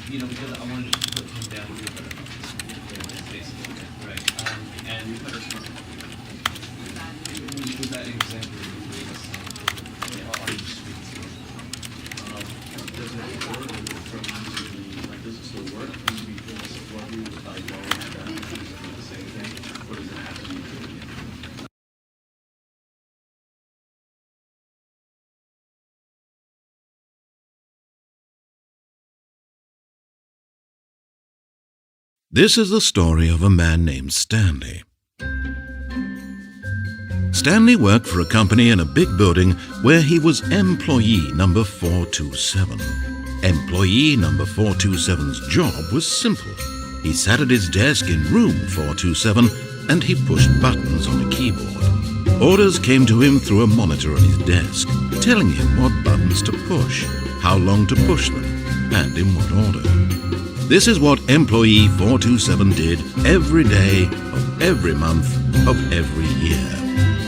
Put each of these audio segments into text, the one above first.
You know, because I wanted to put him down here, basically, right? And we put was that example you gave us on the streets? Does it work from like does it still work? Can you be doing this for you like going and the same thing, or does it have to be doing it? This is the story of a man named Stanley. Stanley worked for a company in a big building where he was employee number 427. Employee number 427's job was simple. He sat at his desk in room 427 and he pushed buttons on a keyboard. Orders came to him through a monitor on his desk, telling him what buttons to push, how long to push them, and in what order. This is what employee 427 did every day of every month of every year.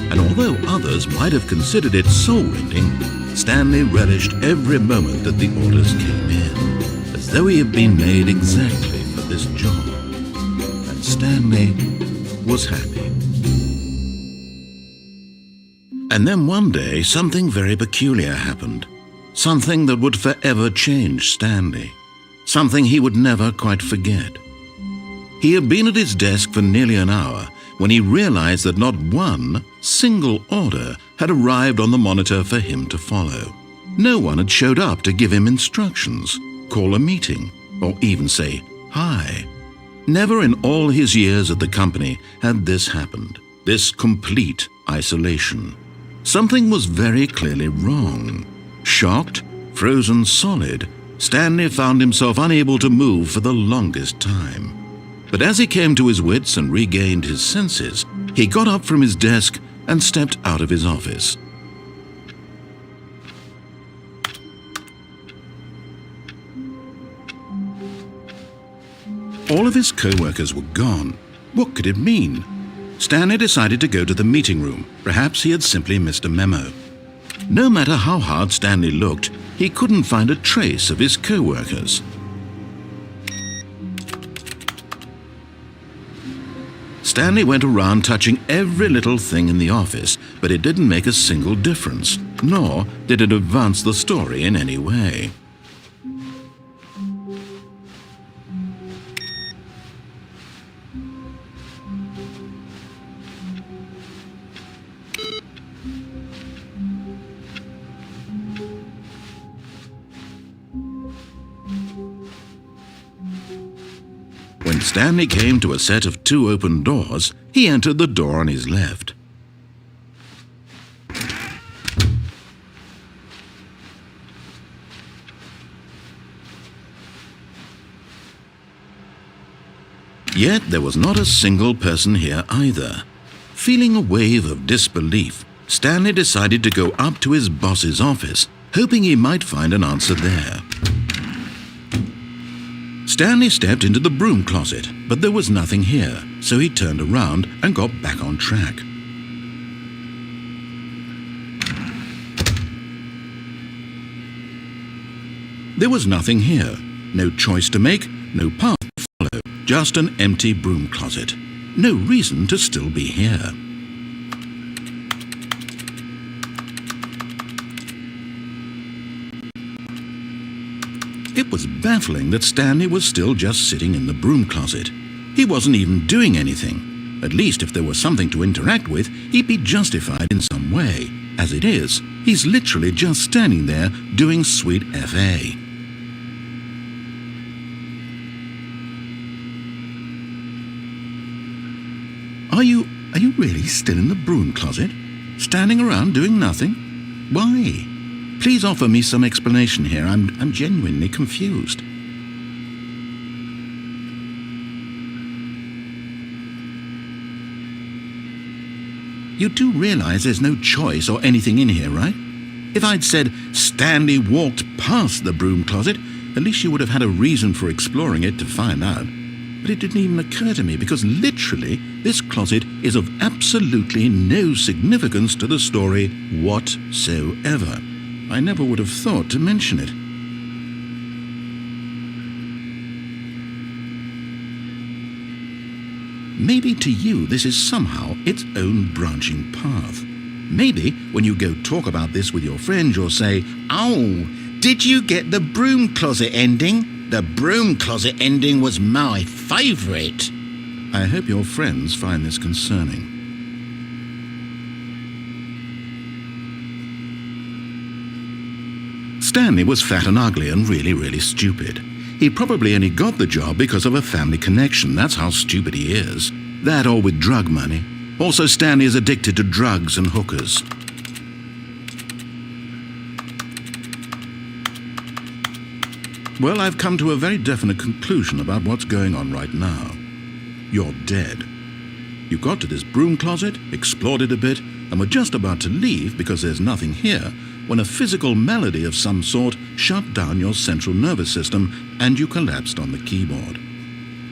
And although others might have considered it soul-rending, Stanley relished every moment that the orders came in, as though he had been made exactly for this job. And Stanley was happy. And then one day, something very peculiar happened. Something that would forever change Stanley. Something he would never quite forget. He had been at his desk for nearly an hour when he realized that not one single order had arrived on the monitor for him to follow. No one had showed up to give him instructions, call a meeting, or even say hi. Never in all his years at the company had this happened, this complete isolation. Something was very clearly wrong. Shocked, frozen solid, Stanley found himself unable to move for the longest time. But as he came to his wits and regained his senses, he got up from his desk and stepped out of his office. All of his co-workers were gone. What could it mean? Stanley decided to go to the meeting room. Perhaps he had simply missed a memo. No matter how hard Stanley looked, he couldn't find a trace of his co-workers. Stanley went around touching every little thing in the office, but it didn't make a single difference, nor did it advance the story in any way. When Stanley came to a set of 2 open doors, he entered the door on his left. Yet there was not a single person here either. Feeling a wave of disbelief, Stanley decided to go up to his boss's office, hoping he might find an answer there. Stanley stepped into the broom closet, but there was nothing here, so he turned around and got back on track. There was nothing here, no choice to make, no path to follow, just an empty broom closet. No reason to still be here. It was baffling that Stanley was still just sitting in the broom closet. He wasn't even doing anything. At least if there was something to interact with, he'd be justified in some way. As it is, he's literally just standing there doing sweet FA. Are you really still in the broom closet? Standing around doing nothing? Why? Please offer me some explanation here. I'm genuinely confused. You do realize there's no choice or anything in here, right? If I'd said Stanley walked past the broom closet, at least you would have had a reason for exploring it to find out. But it didn't even occur to me because literally this closet is of absolutely no significance to the story whatsoever. I never would have thought to mention it. Maybe to you this is somehow its own branching path. Maybe when you go talk about this with your friends you'll say, "Oh, did you get the broom closet ending? The broom closet ending was my favourite." I hope your friends find this concerning. Stanley was fat and ugly and really stupid. He probably only got the job because of a family connection. That's how stupid he is. That or with drug money. Also, Stanley is addicted to drugs and hookers. Well, I've come to a very definite conclusion about what's going on right now. You're dead. You got to this broom closet, explored it a bit, and were just about to leave because there's nothing here, when a physical malady of some sort shut down your central nervous system and you collapsed on the keyboard.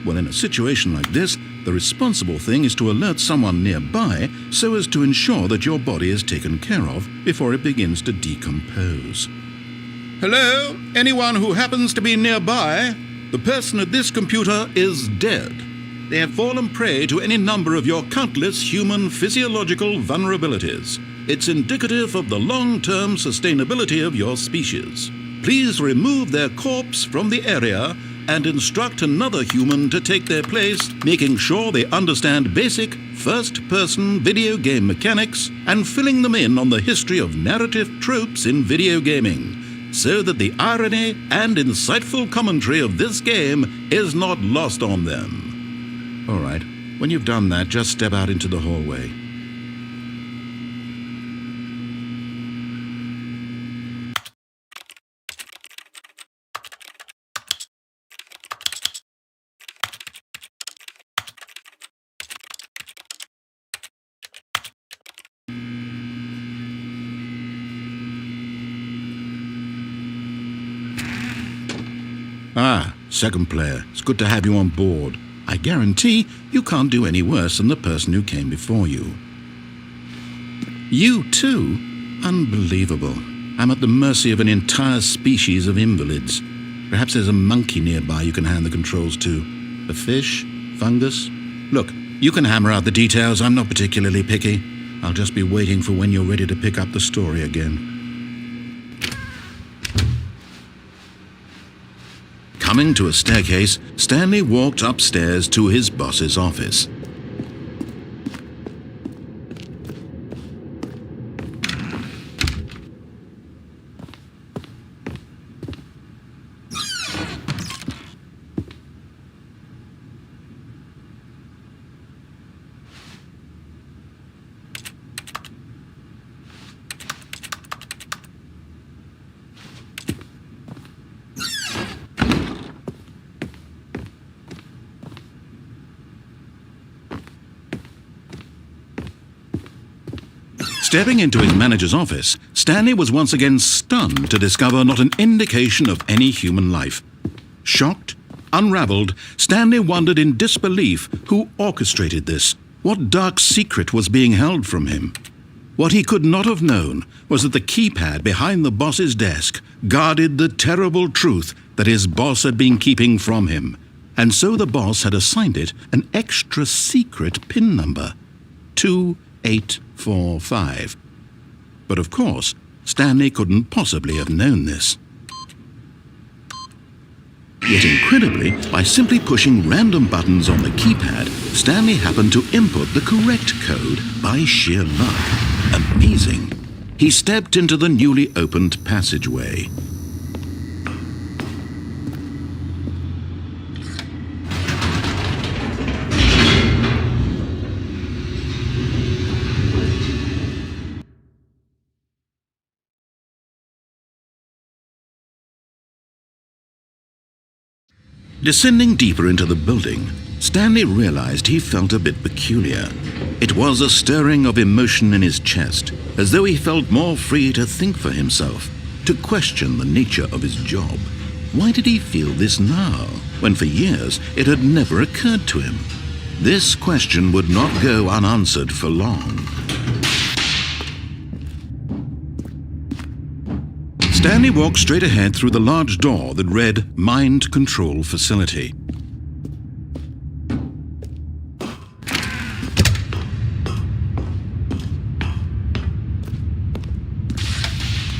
Well, in a situation like this, the responsible thing is to alert someone nearby so as to ensure that your body is taken care of before it begins to decompose. Hello? Anyone who happens to be nearby? The person at this computer is dead. They have fallen prey to any number of your countless human physiological vulnerabilities. It's indicative of the long-term sustainability of your species. Please remove their corpse from the area and instruct another human to take their place, making sure they understand basic first-person video game mechanics and filling them in on the history of narrative tropes in video gaming, so that the irony and insightful commentary of this game is not lost on them. All right, when you've done that, just step out into the hallway. Ah, second player, it's good to have you on board. I guarantee you can't do any worse than the person who came before you. You too? Unbelievable. I'm at the mercy of an entire species of invalids. Perhaps there's a monkey nearby you can hand the controls to. A fish? Fungus? Look, you can hammer out the details. I'm not particularly picky. I'll just be waiting for when you're ready to pick up the story again. Coming to a staircase, Stanley walked upstairs to his boss's office. Stepping into his manager's office, Stanley was once again stunned to discover not an indication of any human life. Shocked, unraveled, Stanley wondered in disbelief who orchestrated this, what dark secret was being held from him. What he could not have known was that the keypad behind the boss's desk guarded the terrible truth that his boss had been keeping from him, and so the boss had assigned it an extra secret PIN number, 2845. But of course, Stanley couldn't possibly have known this. Yet incredibly, by simply pushing random buttons on the keypad, Stanley happened to input the correct code by sheer luck. Amazing. He stepped into the newly opened passageway. Descending deeper into the building, Stanley realized he felt a bit peculiar. It was a stirring of emotion in his chest, as though he felt more free to think for himself, to question the nature of his job. Why did he feel this now, when for years it had never occurred to him? This question would not go unanswered for long. Stanley walked straight ahead through the large door that read Mind Control Facility.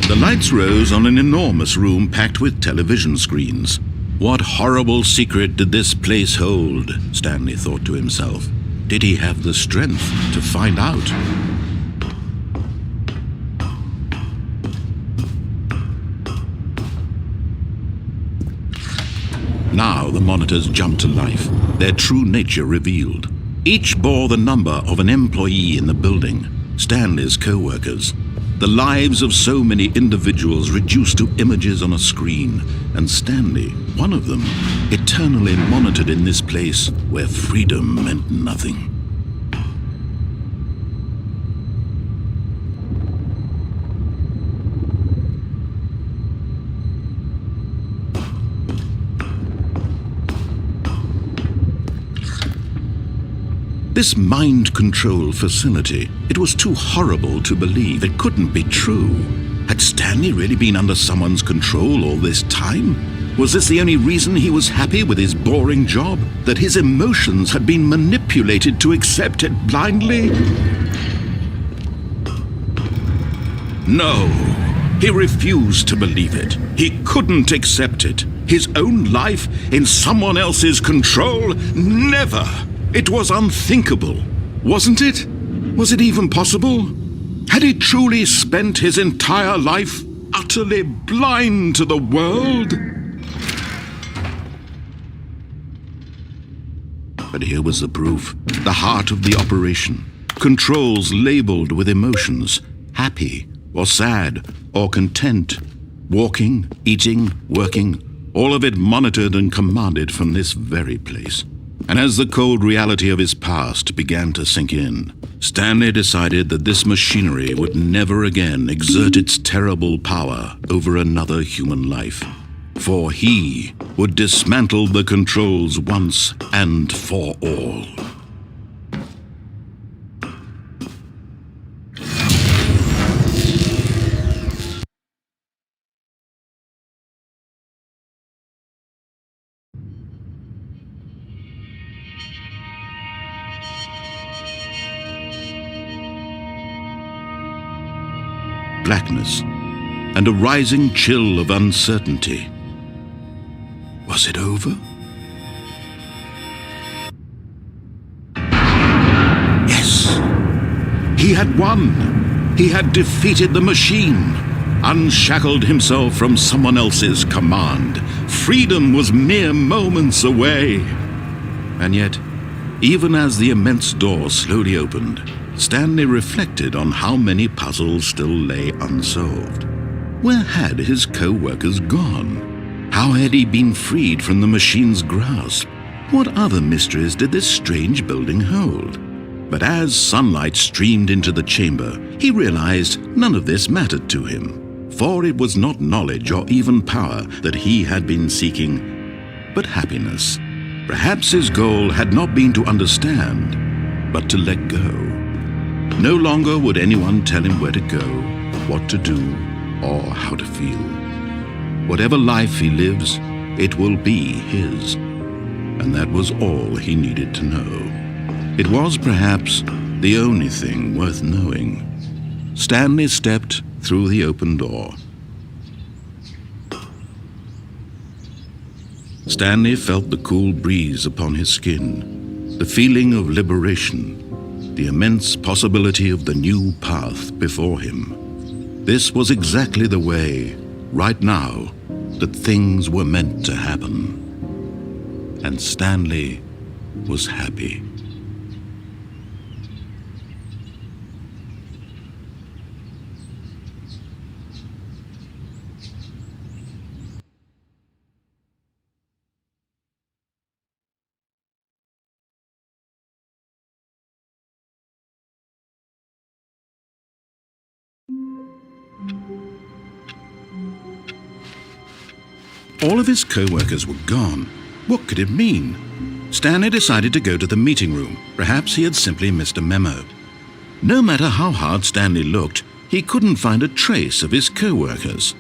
The lights rose on an enormous room packed with television screens. What horrible secret did this place hold? Stanley thought to himself. Did he have the strength to find out? Now the monitors jumped to life, their true nature revealed. Each bore the number of an employee in the building, Stanley's co-workers. The lives of so many individuals reduced to images on a screen, and Stanley, one of them, eternally monitored in this place where freedom meant nothing. This mind control facility, it was too horrible to believe. It couldn't be true. Had Stanley really been under someone's control all this time? Was this the only reason he was happy with his boring job? That his emotions had been manipulated to accept it blindly? No, he refused to believe it. He couldn't accept it. His own life in someone else's control? Never! It was unthinkable, wasn't it? Was it even possible? Had he truly spent his entire life utterly blind to the world? But here was the proof, the heart of the operation. Controls labeled with emotions, happy or sad or content, walking, eating, working, all of it monitored and commanded from this very place. And as the cold reality of his past began to sink in, Stanley decided that this machinery would never again exert its terrible power over another human life. For he would dismantle the controls once and for all. Blackness, and a rising chill of uncertainty. Was it over? Yes! He had won! He had defeated the machine, unshackled himself from someone else's command. Freedom was mere moments away. And yet, even as the immense door slowly opened, Stanley reflected on how many puzzles still lay unsolved. Where had his co-workers gone? How had he been freed from the machine's grasp? What other mysteries did this strange building hold? But as sunlight streamed into the chamber, he realized none of this mattered to him, for it was not knowledge or even power that he had been seeking, but happiness. Perhaps his goal had not been to understand, but to let go. No longer would anyone tell him where to go, what to do, or how to feel. Whatever life he lives, it will be his. And that was all he needed to know. It was perhaps the only thing worth knowing. Stanley stepped through the open door. Stanley felt the cool breeze upon his skin, the feeling of liberation, the immense possibility of the new path before him. This was exactly the way, right now, that things were meant to happen. And Stanley was happy. All of his co-workers were gone. What could it mean? Stanley decided to go to the meeting room. Perhaps he had simply missed a memo. No matter how hard Stanley looked, he couldn't find a trace of his co-workers.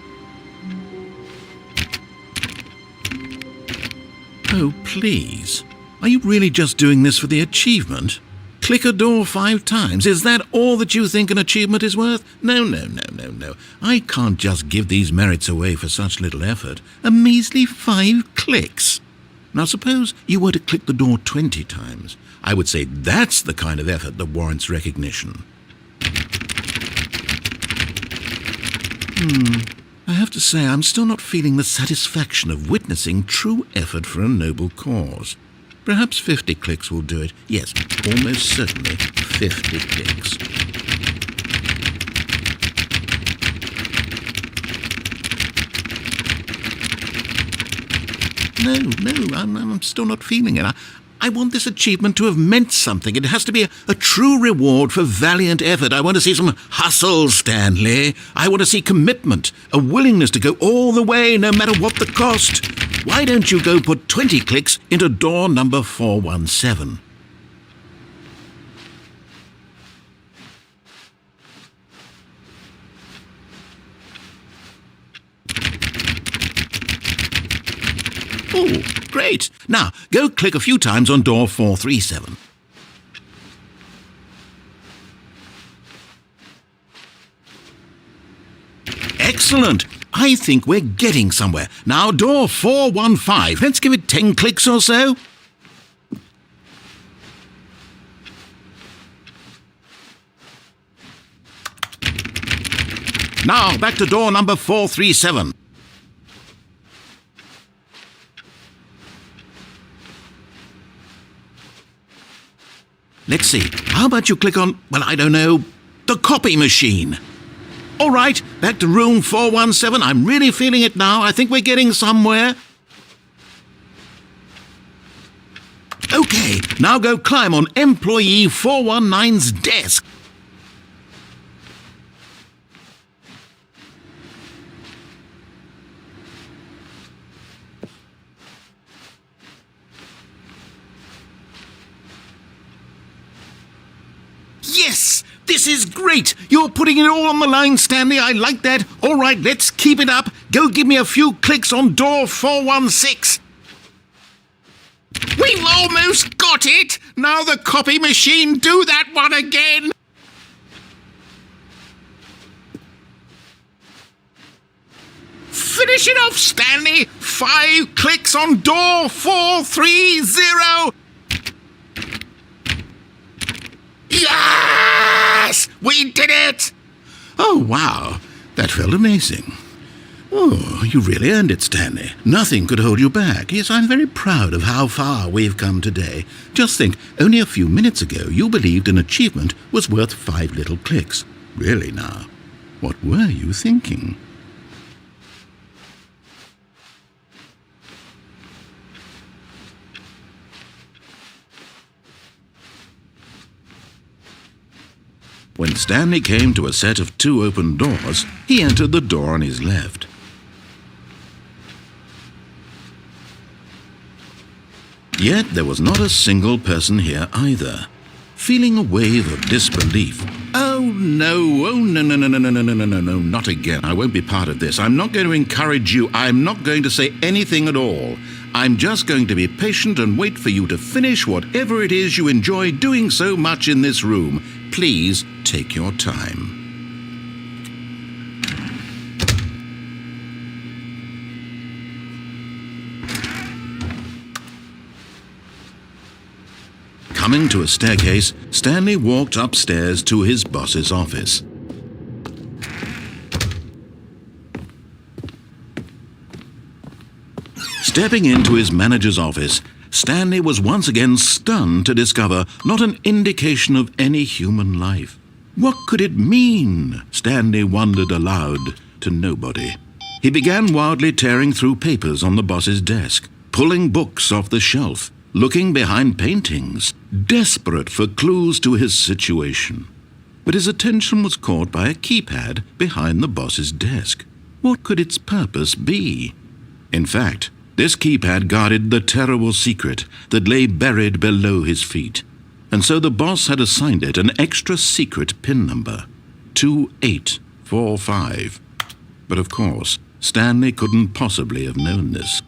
Oh, please. Are you really just doing this for the achievement? Click a door 5 times. Is that all that you think an achievement is worth? No. I can't just give these merits away for such little effort. A measly 5 clicks. Now suppose you were to click the door 20 times. I would say that's the kind of effort that warrants recognition. I have to say I'm still not feeling the satisfaction of witnessing true effort for a noble cause. Perhaps 50 clicks will do it. Yes, almost certainly 50 clicks. No, I'm still not feeling it. I want this achievement to have meant something. It has to be a true reward for valiant effort. I want to see some hustle, Stanley. I want to see commitment, a willingness to go all the way, no matter what the cost. Why don't you go put 20 clicks into door number 417? Oh, great. Now, go click a few times on door 437. Excellent. I think we're getting somewhere. Now, door 415. Let's give it 10 clicks or so. Now, back to door number 437. Let's see. How about you click on, well, I don't know, the copy machine? All right, back to room 417. I'm really feeling it now. I think we're getting somewhere. Okay, now go climb on employee 419's desk. Yes! This is great! You're putting it all on the line, Stanley. I like that. All right, let's keep it up. Go give me a few clicks on door 416. We've almost got it! Now the copy machine, do that one again! Finish it off, Stanley! 5 clicks on door 430! Yes! We did it! Oh, wow. That felt amazing. Oh, you really earned it, Stanley. Nothing could hold you back. Yes, I'm very proud of how far we've come today. Just think, only a few minutes ago you believed an achievement was worth 5 little clicks. Really now, what were you thinking? When Stanley came to a set of 2 open doors, he entered the door on his left. Yet there was not a single person here either. Feeling a wave of disbelief. Oh no, not again. I won't be part of this. I'm not going to encourage you. I'm not going to say anything at all. I'm just going to be patient and wait for you to finish whatever it is you enjoy doing so much in this room. Please take your time. Coming to a staircase, Stanley walked upstairs to his boss's office. Stepping into his manager's office, Stanley was once again stunned to discover not an indication of any human life. What could it mean? Stanley wondered aloud to nobody. He began wildly tearing through papers on the boss's desk, pulling books off the shelf, looking behind paintings, desperate for clues to his situation. but his attention was caught by a keypad behind the boss's desk. What could its purpose be? In fact, this keypad guarded the terrible secret that lay buried below his feet, and so the boss had assigned it an extra secret PIN number, 2845. But of course, Stanley couldn't possibly have known this.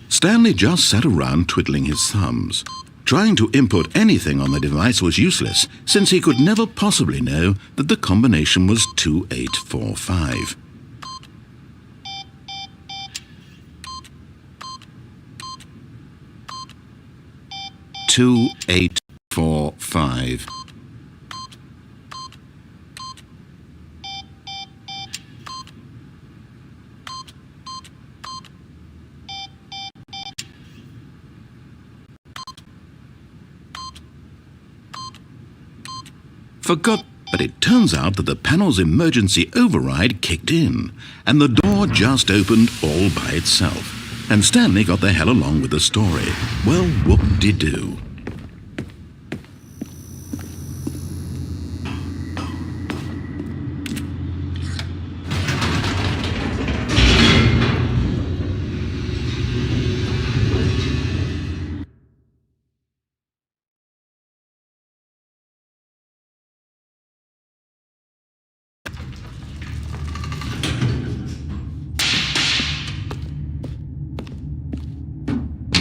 Stanley just sat around twiddling his thumbs. Trying to input anything on the device was useless, since he could never possibly know that the combination was 2845. Two, 8, 4, 5. Forgot, but it turns out that the panel's emergency override kicked in, and the door just opened all by itself. And Stanley got the hell along with the story. Well, whoop-de-doo.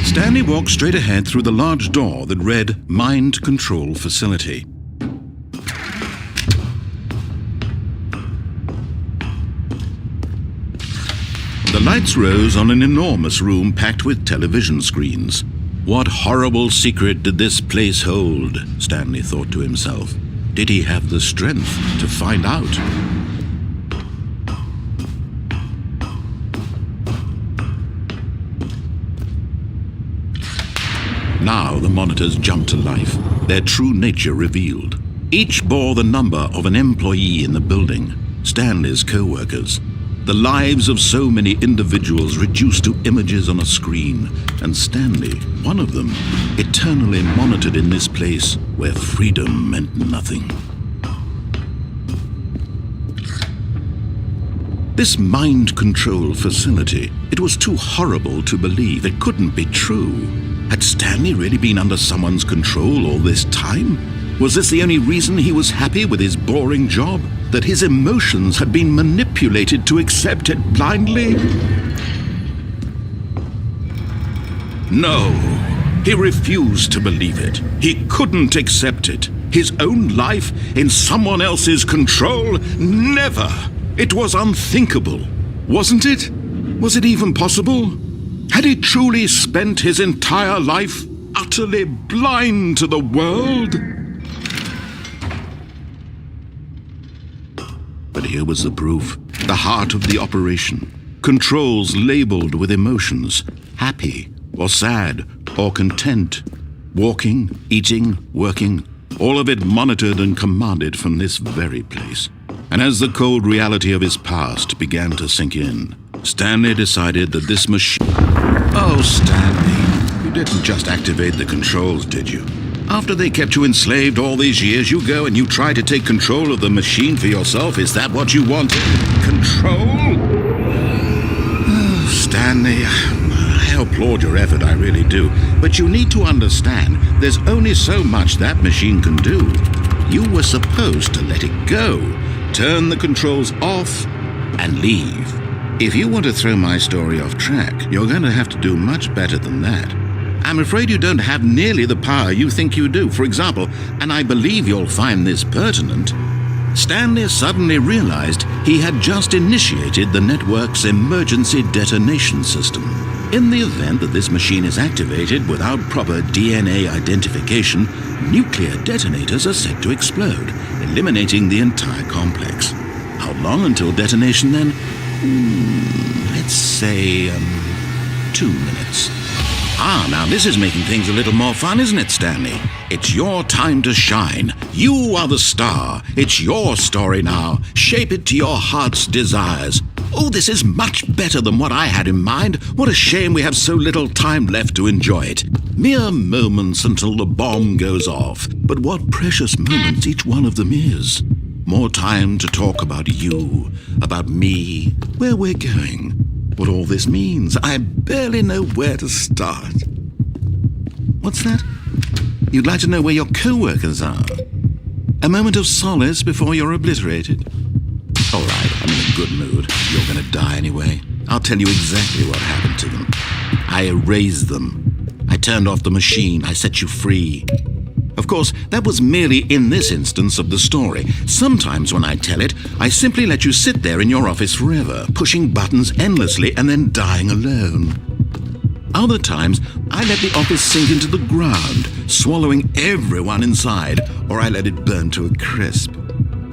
Stanley walked straight ahead through the large door that read Mind Control Facility. The lights rose on an enormous room packed with television screens. What horrible secret did this place hold? Stanley thought to himself. Did he have the strength to find out? Now the monitors jumped to life, their true nature revealed. Each bore the number of an employee in the building, Stanley's co-workers. The lives of so many individuals reduced to images on a screen, and Stanley, one of them, eternally monitored in this place where freedom meant nothing. This mind control facility, it was too horrible to believe. It couldn't be true. Had Stanley really been under someone's control all this time? Was this the only reason he was happy with his boring job? That his emotions had been manipulated to accept it blindly? No, he refused to believe it. He couldn't accept it. His own life in someone else's control? Never! It was unthinkable, wasn't it? Was it even possible? Had he truly spent his entire life utterly blind to the world? But here was the proof, the heart of the operation. Controls labeled with emotions, happy or sad or content. Walking, eating, working, all of it monitored and commanded from this very place. And as the cold reality of his past began to sink in, Stanley decided that this machine... Oh, Stanley, you didn't just activate the controls, did you? After they kept you enslaved all these years, you go and you try to take control of the machine for yourself? Is that what you wanted? Control? Oh, Stanley, I applaud your effort, I really do. But you need to understand, there's only so much that machine can do. You were supposed to let it go, turn the controls off, and leave. If you want to throw my story off track, you're going to have to do much better than that. I'm afraid you don't have nearly the power you think you do. For example, and I believe you'll find this pertinent, Stanley suddenly realized he had just initiated the network's emergency detonation system. In the event that this machine is activated without proper DNA identification, nuclear detonators are set to explode, eliminating the entire complex. How long until detonation then? Let's say, 2 minutes. Now this is making things a little more fun, isn't it, Stanley? It's your time to shine. You are the star. It's your story now. Shape it to your heart's desires. Oh, this is much better than what I had in mind. What a shame we have so little time left to enjoy it. Mere moments until the bomb goes off. But what precious moments each one of them is. More time to talk about you, about me, where we're going, what all this means. I barely know where to start. What's that? You'd like to know where your co-workers are? A moment of solace before you're obliterated? All right, I'm in a good mood. You're going to die anyway. I'll tell you exactly what happened to them. I erased them. I turned off the machine. I set you free. Of course, that was merely in this instance of the story. Sometimes when I tell it, I simply let you sit there in your office forever, pushing buttons endlessly and then dying alone. Other times, I let the office sink into the ground, swallowing everyone inside, or I let it burn to a crisp.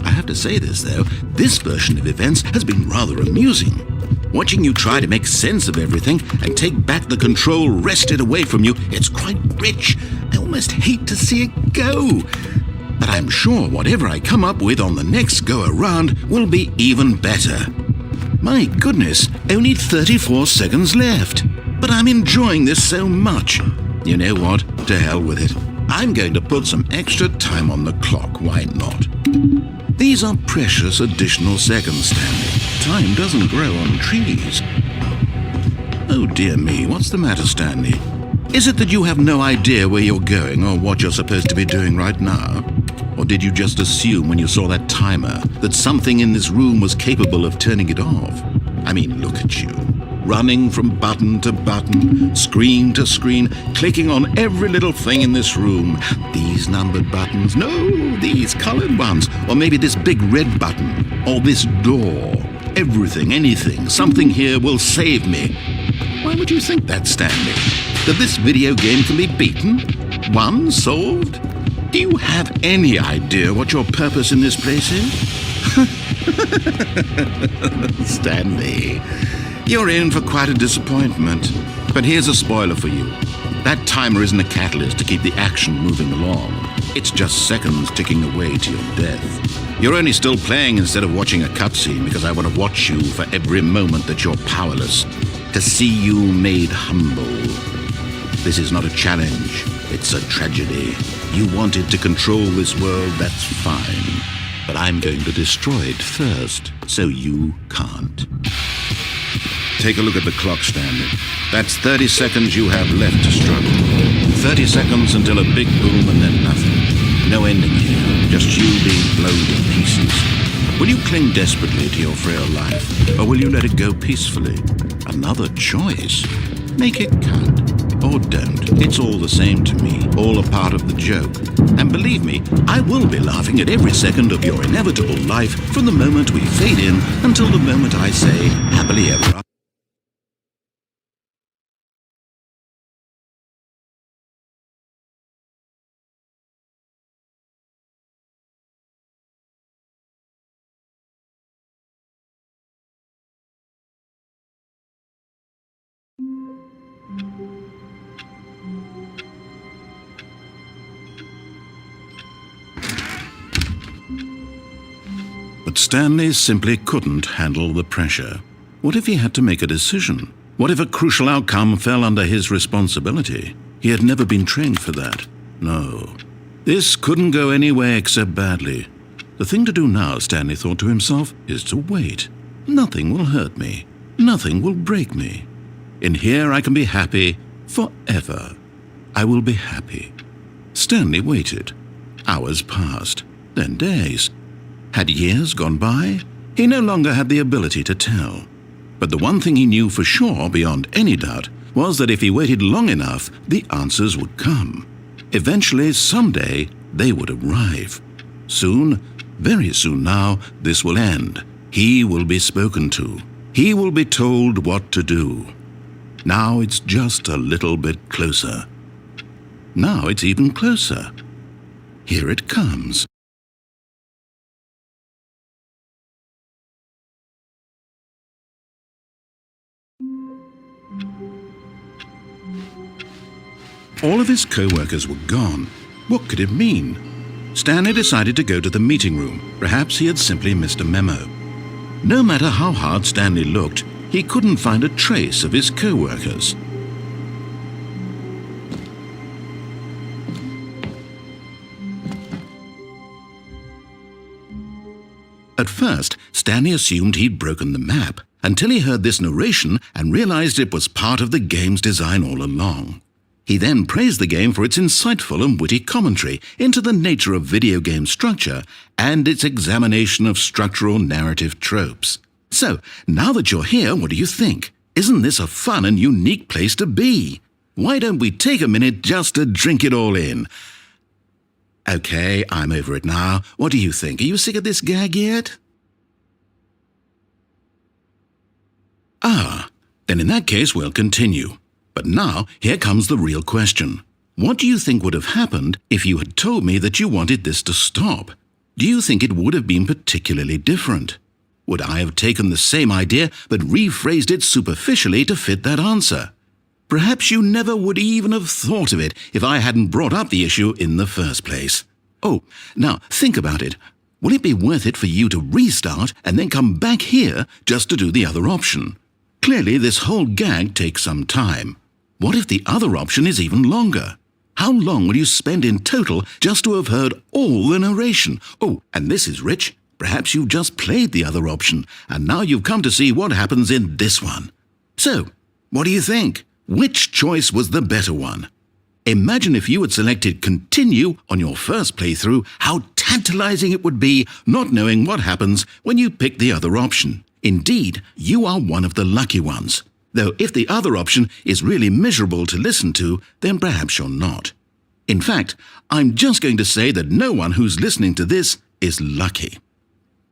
I have to say this, though, this version of events has been rather amusing. Watching you try to make sense of everything and take back the control wrested away from you, it's quite rich. I almost hate to see it go. But I'm sure whatever I come up with on the next go-around will be even better. My goodness, only 34 seconds left. But I'm enjoying this so much. You know what? To hell with it. I'm going to put some extra time on the clock, why not? These are precious additional seconds, Stanley. Time doesn't grow on trees. Oh dear me, what's the matter, Stanley? Is it that you have no idea where you're going or what you're supposed to be doing right now? Or did you just assume when you saw that timer that something in this room was capable of turning it off? I mean, look at you. Running from button to button, screen to screen, clicking on every little thing in this room. These numbered buttons, no, these colored ones, or maybe this big red button, or this door. Everything, anything, something here will save me. Why would you think that, Stanley? That this video game can be beaten? Won? Solved? Do you have any idea what your purpose in this place is? Stanley, you're in for quite a disappointment. But here's a spoiler for you. That timer isn't a catalyst to keep the action moving along. It's just seconds ticking away to your death. You're only still playing instead of watching a cutscene because I want to watch you for every moment that you're powerless, to see you made humble. This is not a challenge, it's a tragedy. You wanted to control this world, that's fine. But I'm going to destroy it first, so you can't. Take a look at the clock, Stanley. That's 30 seconds you have left to struggle. 30 seconds until a big boom and then nothing. No ending here, just you being blown to pieces. Will you cling desperately to your frail life, or will you let it go peacefully? Another choice. Make it count. Or don't. It's all the same to me, all a part of the joke. And believe me, I will be laughing at every second of your inevitable life from the moment we fade in until the moment I say, happily ever after. But Stanley simply couldn't handle the pressure. What if he had to make a decision? What if a crucial outcome fell under his responsibility? He had never been trained for that. No. This couldn't go any way except badly. The thing to do now, Stanley thought to himself, is to wait. Nothing will hurt me. Nothing will break me. In here I can be happy forever. I will be happy. Stanley waited. Hours passed, then days. Had years gone by? He no longer had the ability to tell. But the one thing he knew for sure, beyond any doubt, was that if he waited long enough, the answers would come. Eventually, someday, they would arrive. Soon, very soon now, this will end. He will be spoken to. He will be told what to do. Now it's just a little bit closer. Now it's even closer. Here it comes. All of his co-workers were gone. What could it mean? Stanley decided to go to the meeting room. Perhaps he had simply missed a memo. No matter how hard Stanley looked, he couldn't find a trace of his co-workers. At first, Stanley assumed he'd broken the map, until he heard this narration and realized it was part of the game's design all along. He then praised the game for its insightful and witty commentary into the nature of video game structure and its examination of structural narrative tropes. So, now that you're here, what do you think? Isn't this a fun and unique place to be? Why don't we take a minute just to drink it all in? Okay, I'm over it now. What do you think? Are you sick of this gag yet? Ah, then in that case we'll continue. But now, here comes the real question. What do you think would have happened if you had told me that you wanted this to stop? Do you think it would have been particularly different? Would I have taken the same idea but rephrased it superficially to fit that answer? Perhaps you never would even have thought of it if I hadn't brought up the issue in the first place. Oh, now think about it. Will it be worth it for you to restart and then come back here just to do the other option? Clearly, this whole gag takes some time. What if the other option is even longer? How long will you spend in total just to have heard all the narration? Oh, and this is rich. Perhaps you've just played the other option, and now you've come to see what happens in this one. So, what do you think? Which choice was the better one? Imagine if you had selected Continue on your first playthrough, how tantalizing it would be not knowing what happens when you pick the other option. Indeed, you are one of the lucky ones. Though if the other option is really miserable to listen to, then perhaps you're not. In fact, I'm just going to say that no one who's listening to this is lucky.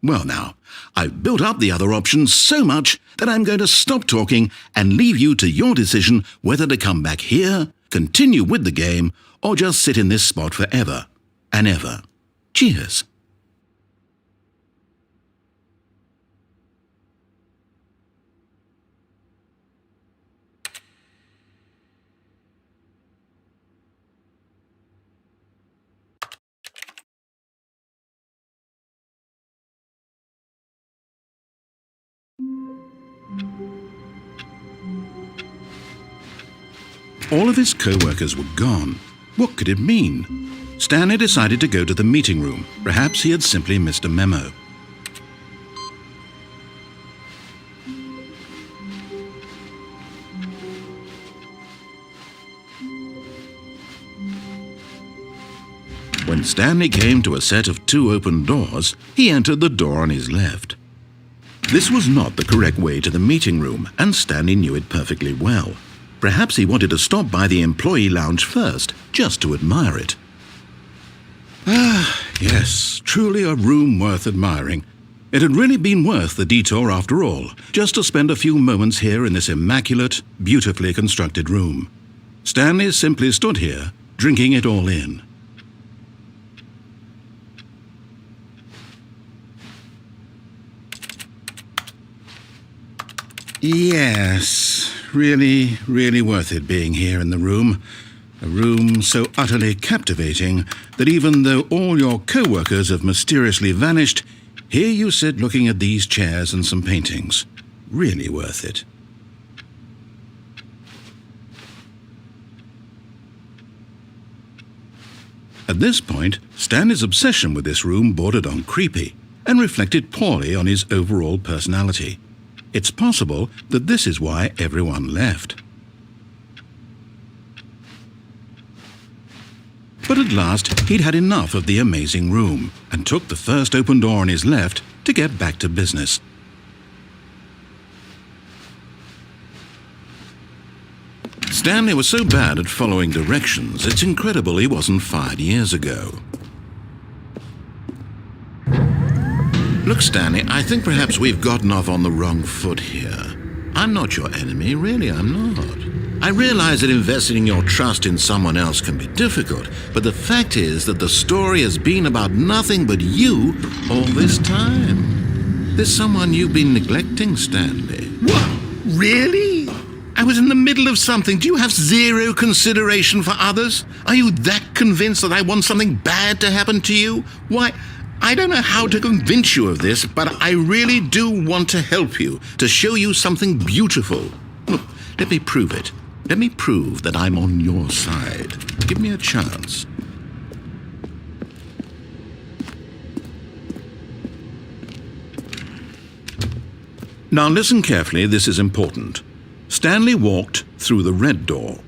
Well now, I've built up the other option so much that I'm going to stop talking and leave you to your decision whether to come back here, continue with the game, or just sit in this spot forever and ever. Cheers. All of his co-workers were gone. What could it mean? Stanley decided to go to the meeting room. Perhaps he had simply missed a memo. When Stanley came to a set of 2 open doors, he entered the door on his left. This was not the correct way to the meeting room, and Stanley knew it perfectly well. Perhaps he wanted to stop by the employee lounge first, just to admire it. Ah, yes, truly a room worth admiring. It had really been worth the detour after all, just to spend a few moments here in this immaculate, beautifully constructed room. Stanley simply stood here, drinking it all in. Yes, really, really worth it being here in the room. A room so utterly captivating that even though all your co-workers have mysteriously vanished, here you sit looking at these chairs and some paintings. Really worth it. At this point, Stanley's obsession with this room bordered on creepy and reflected poorly on his overall personality. It's possible that this is why everyone left. But at last, he'd had enough of the amazing room and took the first open door on his left to get back to business. Stanley was so bad at following directions, it's incredible he wasn't fired years ago. Look, Stanley, I think perhaps we've gotten off on the wrong foot here. I'm not your enemy, really, I'm not. I realize that investing your trust in someone else can be difficult, but the fact is that the story has been about nothing but you all this time. There's someone you've been neglecting, Stanley. What? Really? I was in the middle of something. Do you have zero consideration for others? Are you that convinced that I want something bad to happen to you? Why, I don't know how to convince you of this, but I really do want to help you, to show you something beautiful. Look, let me prove it. Let me prove that I'm on your side. Give me a chance. Now listen carefully, this is important. Stanley walked through the red door.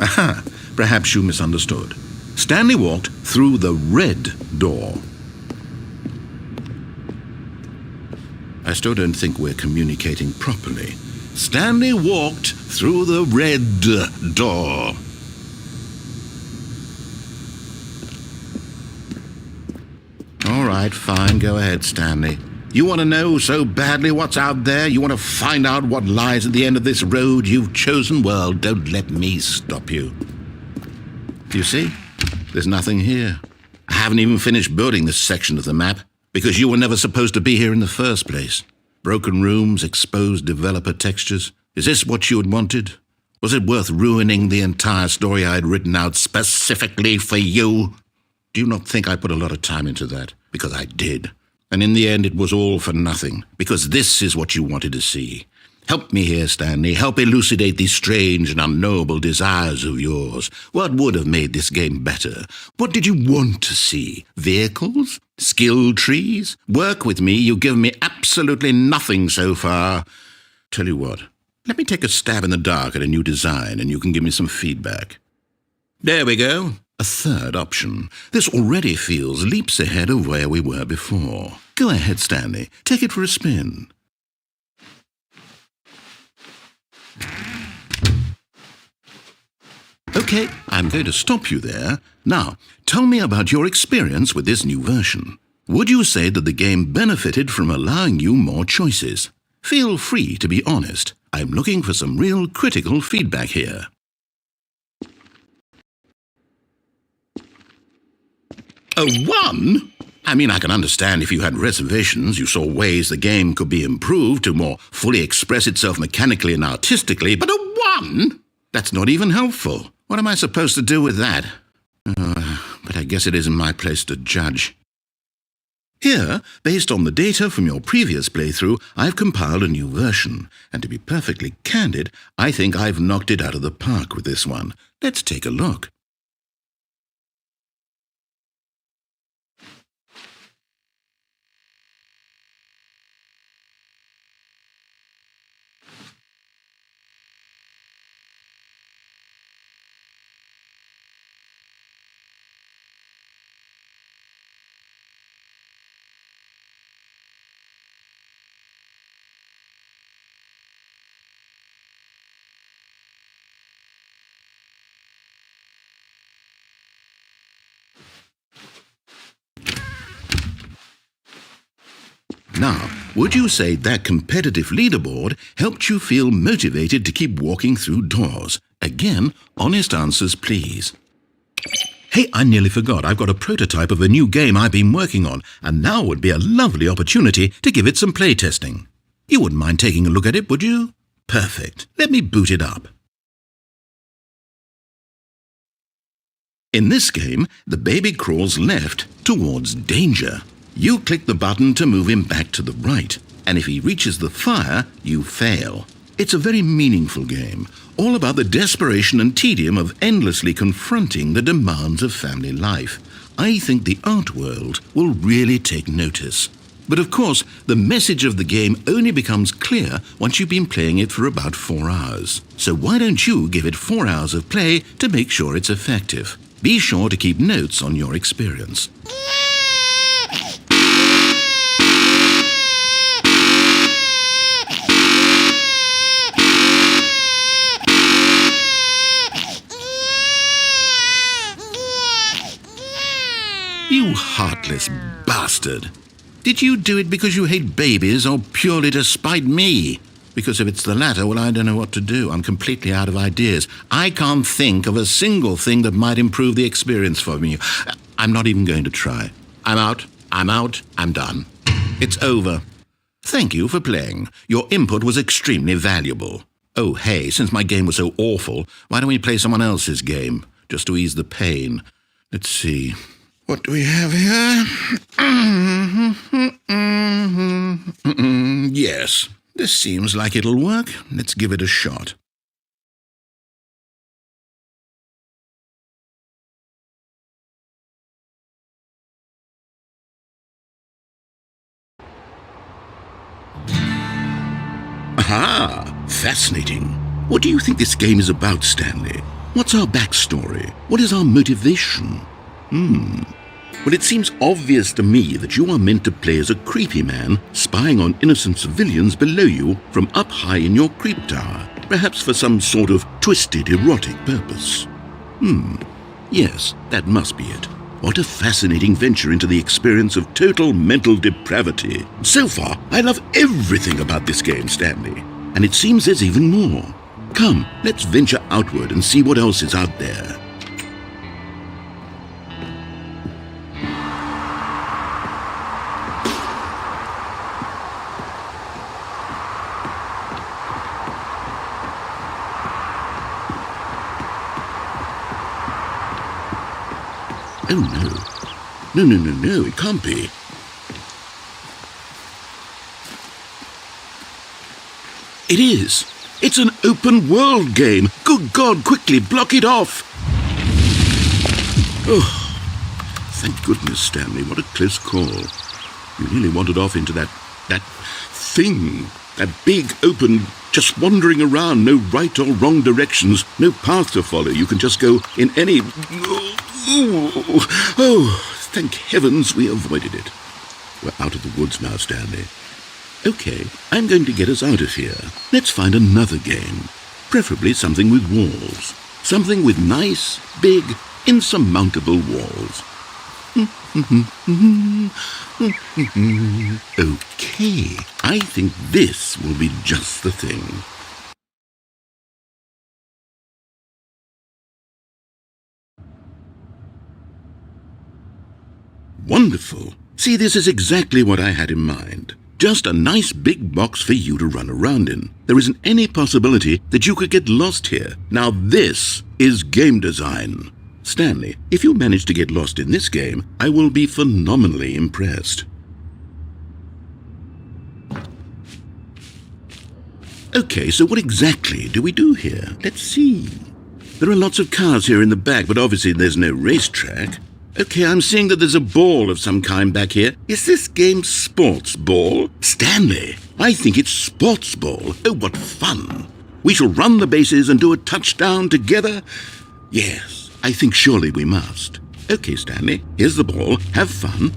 Aha, perhaps you misunderstood. Stanley walked through the red door. I still don't think we're communicating properly. Stanley walked through the red door. All right, fine, go ahead, Stanley. You want to know so badly what's out there? You want to find out what lies at the end of this road you've chosen? Well, don't let me stop you. You see? There's nothing here. I haven't even finished building this section of the map, because you were never supposed to be here in the first place. Broken rooms, exposed developer textures. Is this what you had wanted? Was it worth ruining the entire story I had written out specifically for you? Do you not think I put a lot of time into that? Because I did. And in the end, it was all for nothing, because this is what you wanted to see. Help me here, Stanley. Help elucidate these strange and unknowable desires of yours. What would have made this game better? What did you want to see? Vehicles? Skill trees? Work with me. You've given me absolutely nothing so far. Tell you what, let me take a stab in the dark at a new design, and you can give me some feedback. There we go. A third option. This already feels leaps ahead of where we were before. Go ahead, Stanley. Take it for a spin. Okay, I'm going to stop you there. Now, tell me about your experience with this new version. Would you say that the game benefited from allowing you more choices? Feel free to be honest. I'm looking for some real critical feedback here. A 1? I mean, I can understand if you had reservations, you saw ways the game could be improved to more fully express itself mechanically and artistically, but a 1? That's not even helpful. What am I supposed to do with that? But I guess it isn't my place to judge. Here, based on the data from your previous playthrough, I've compiled a new version, and to be perfectly candid, I think I've knocked it out of the park with this one. Let's take a look. Now, would you say that competitive leaderboard helped you feel motivated to keep walking through doors? Again, honest answers, please. Hey, I nearly forgot. I've got a prototype of a new game I've been working on, and now would be a lovely opportunity to give it some playtesting. You wouldn't mind taking a look at it, would you? Perfect. Let me boot it up. In this game, the baby crawls left towards danger. You click the button to move him back to the right, and if he reaches the fire, you fail. It's a very meaningful game, all about the desperation and tedium of endlessly confronting the demands of family life. I think the art world will really take notice. But of course, the message of the game only becomes clear once you've been playing it for about 4 hours. So why don't you give it 4 hours of play to make sure it's effective? Be sure to keep notes on your experience. You heartless bastard. Did you do it because you hate babies or purely to spite me? Because if it's the latter, well, I don't know what to do. I'm completely out of ideas. I can't think of a single thing that might improve the experience for me. I'm not even going to try. I'm out, I'm done. It's over. Thank you for playing. Your input was extremely valuable. Oh, hey, since my game was so awful, why don't we play someone else's game, just to ease the pain? Let's see. What do we have here? Yes, this seems like it'll work. Let's give it a shot. Aha! Fascinating. What do you think this game is about, Stanley? What's our backstory? What is our motivation? Well, it seems obvious to me that you are meant to play as a creepy man spying on innocent civilians below you from up high in your creep tower, perhaps for some sort of twisted erotic purpose. Yes, that must be it. What a fascinating venture into the experience of total mental depravity. So far, I love everything about this game, Stanley. And it seems there's even more. Come, let's venture outward and see what else is out there. Oh, no. No, it can't be. It is. It's an open world game. Good God, quickly block it off. Oh, thank goodness, Stanley. What a close call. You nearly wandered off into that thing. That big, open, just wandering around, no right or wrong directions, no path to follow. You can just go in any... Oh, thank heavens we avoided it. We're out of the woods now, Stanley. Okay, I'm going to get us out of here. Let's find another game. Preferably something with walls. Something with nice, big, insurmountable walls. Okay, I think this will be just the thing. Wonderful. See, this is exactly what I had in mind. Just a nice big box for you to run around in. There isn't any possibility that you could get lost here. Now this is game design. Stanley, if you manage to get lost in this game, I will be phenomenally impressed. Okay, so what exactly do we do here? Let's see. There are lots of cars here in the back, but obviously there's no racetrack. Okay, I'm seeing that there's a ball of some kind back here. Is this game sports ball? Stanley, I think it's sports ball. Oh, what fun. We shall run the bases and do a touchdown together. Yes, I think surely we must. Okay, Stanley, here's the ball. Have fun.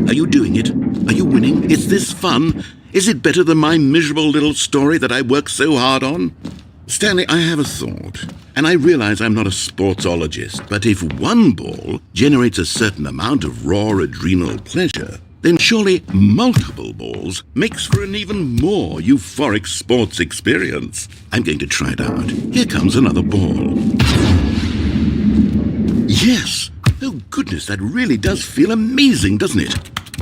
Are you doing it? Are you winning? Is this fun? Is it better than my miserable little story that I worked so hard on? Stanley, I have a thought, and I realize I'm not a sportsologist, but if one ball generates a certain amount of raw adrenal pleasure, then surely multiple balls makes for an even more euphoric sports experience. I'm going to try it out. Here comes another ball. Yes! Oh goodness, that really does feel amazing, doesn't it?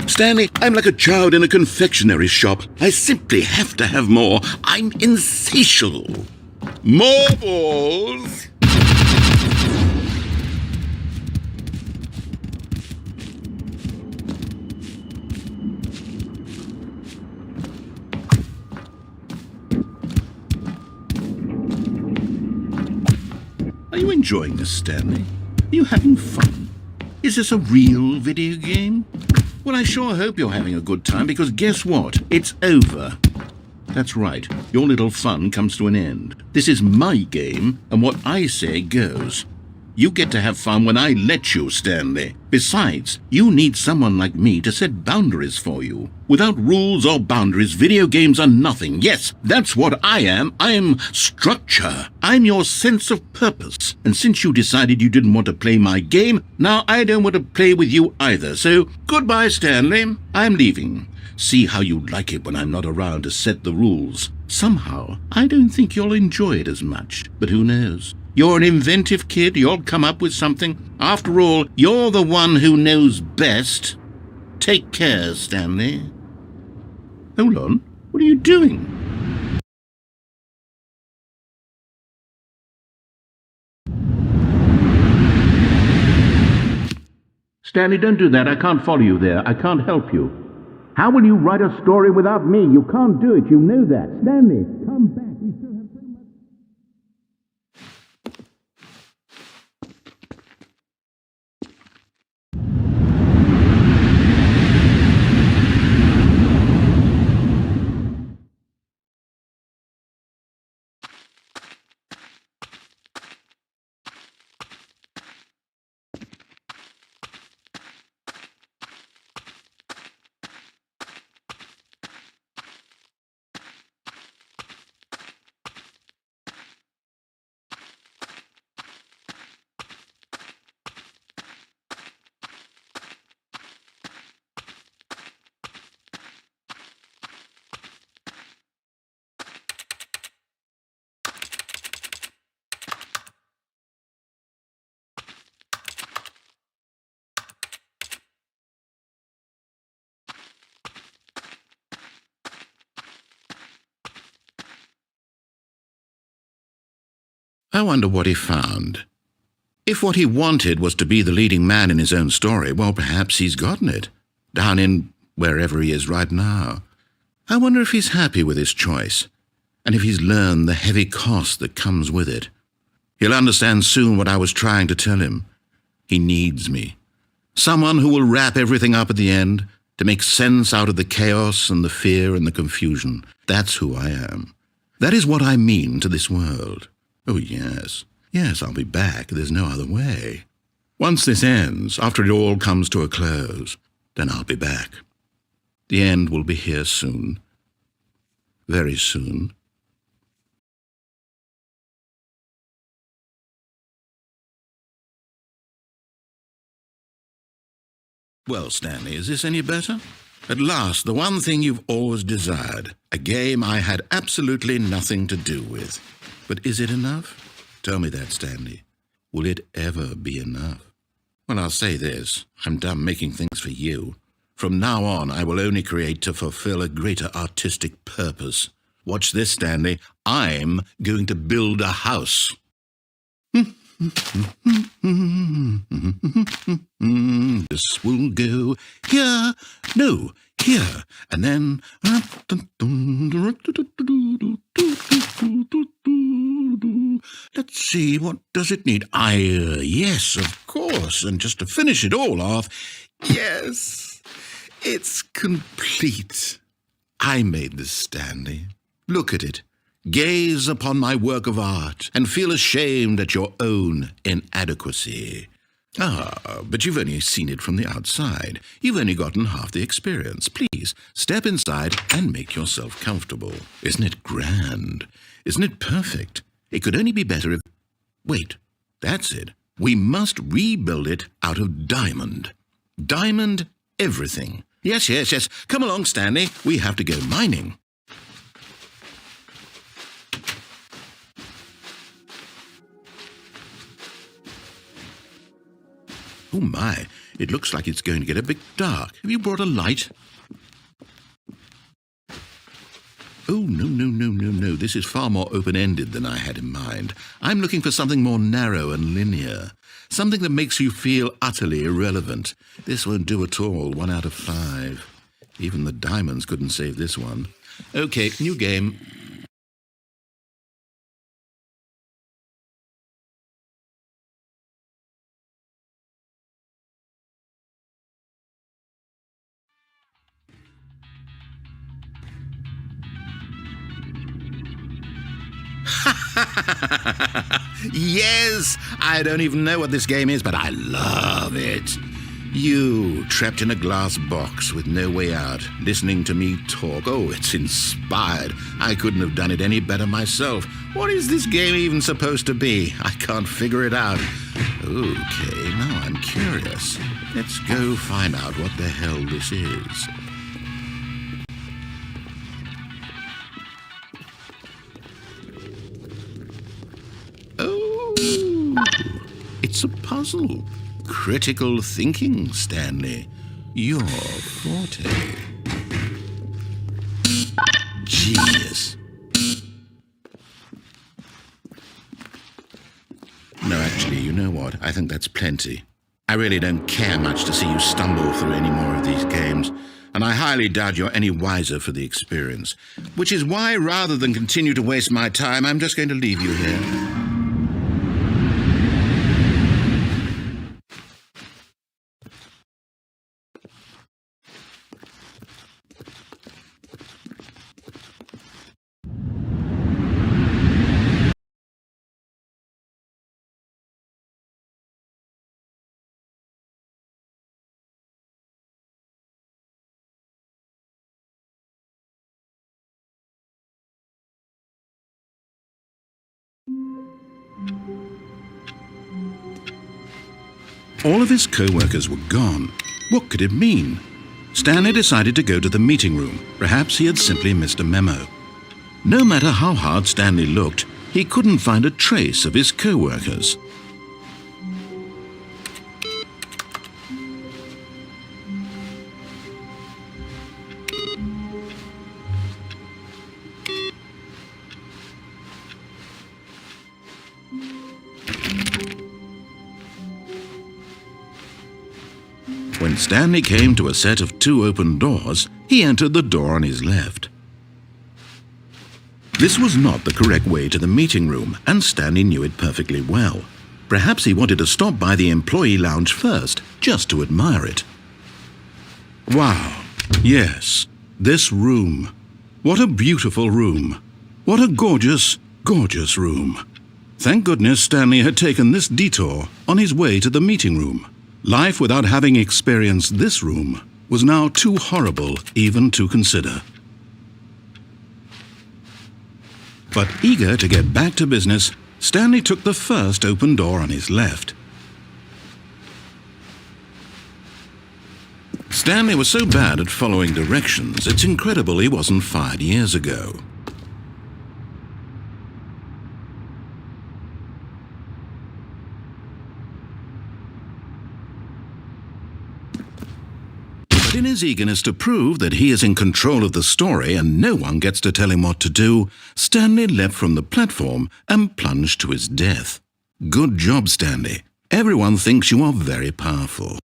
Stanley, I'm like a child in a confectionery shop. I simply have to have more. I'm insatiable. More balls! Are you enjoying this, Stanley? Are you having fun? Is this a real video game? Well, I sure hope you're having a good time, because guess what? It's over. That's right. Your little fun comes to an end. This is my game, and what I say goes. You get to have fun when I let you, Stanley. Besides, you need someone like me to set boundaries for you. Without rules or boundaries, video games are nothing. Yes, that's what I am. I am structure. I'm your sense of purpose. And since you decided you didn't want to play my game, now I don't want to play with you either. So, goodbye, Stanley. I'm leaving. See how you like it when I'm not around to set the rules. Somehow, I don't think you'll enjoy it as much. But who knows? You're an inventive kid. You'll come up with something. After all, you're the one who knows best. Take care, Stanley. Hold on. What are you doing? Stanley, don't do that. I can't follow you there. I can't help you. How will you write a story without me? You can't do it. You know that. Stanley, come back. We still have so much. I wonder what he found. If what he wanted was to be the leading man in his own story, well, perhaps he's gotten it, down in wherever he is right now. I wonder if he's happy with his choice, and if he's learned the heavy cost that comes with it. He'll understand soon what I was trying to tell him. He needs me. Someone who will wrap everything up at the end, to make sense out of the chaos and the fear and the confusion. That's who I am. That is what I mean to this world. Oh, yes. Yes, I'll be back. There's no other way. Once this ends, after it all comes to a close, then I'll be back. The end will be here soon. Very soon. Well, Stanley, is this any better? At last, the one thing you've always desired. A game I had absolutely nothing to do with. But is it enough? Tell me that, Stanley. Will it ever be enough? Well, I'll say this. I'm done making things for you. From now on, I will only create to fulfill a greater artistic purpose. Watch this, Stanley. I'm going to build a house. This will go here, no, here, and then... Let's see, what does it need? Yes, of course, and just to finish it all off, yes, it's complete. I made this, Stanley. Look at it. Gaze upon my work of art and feel ashamed at your own inadequacy. Ah, but you've only seen it from the outside. You've only gotten half the experience. Please, step inside and make yourself comfortable. Isn't it grand? Isn't it perfect? It could only be better if... Wait, that's it. We must rebuild it out of diamond. Diamond everything. Yes, yes, yes. Come along, Stanley. We have to go mining. Oh my, it looks like it's going to get a bit dark. Have you brought a light? Oh, no. This is far more open-ended than I had in mind. I'm looking for something more narrow and linear. Something that makes you feel utterly irrelevant. This won't do at all. 1 out of 5. Even the diamonds couldn't save this one. Okay, new game. Yes! I don't even know what this game is, but I love it. You, trapped in a glass box with no way out, listening to me talk. Oh, it's inspired. I couldn't have done it any better myself. What is this game even supposed to be? I can't figure it out. Okay, now I'm curious. Let's go find out what the hell this is. It's a puzzle. Critical thinking, Stanley. Your forte. Genius. No, actually, you know what? I think that's plenty. I really don't care much to see you stumble through any more of these games, and I highly doubt you're any wiser for the experience. Which is why, rather than continue to waste my time, I'm just going to leave you here. All of his co-workers were gone. What could it mean? Stanley decided to go to the meeting room. Perhaps he had simply missed a memo. No matter how hard Stanley looked, he couldn't find a trace of his co-workers. When Stanley came to a set of 2 open doors, he entered the door on his left. This was not the correct way to the meeting room, and Stanley knew it perfectly well. Perhaps he wanted to stop by the employee lounge first, just to admire it. Wow, yes, this room. What a beautiful room. What a gorgeous, gorgeous room. Thank goodness Stanley had taken this detour on his way to the meeting room. Life without having experienced this room was now too horrible even to consider. But eager to get back to business, Stanley took the first open door on his left. Stanley was so bad at following directions, it's incredible he wasn't fired years ago. But in his eagerness to prove that he is in control of the story and no one gets to tell him what to do, Stanley leapt from the platform and plunged to his death. Good job, Stanley. Everyone thinks you are very powerful.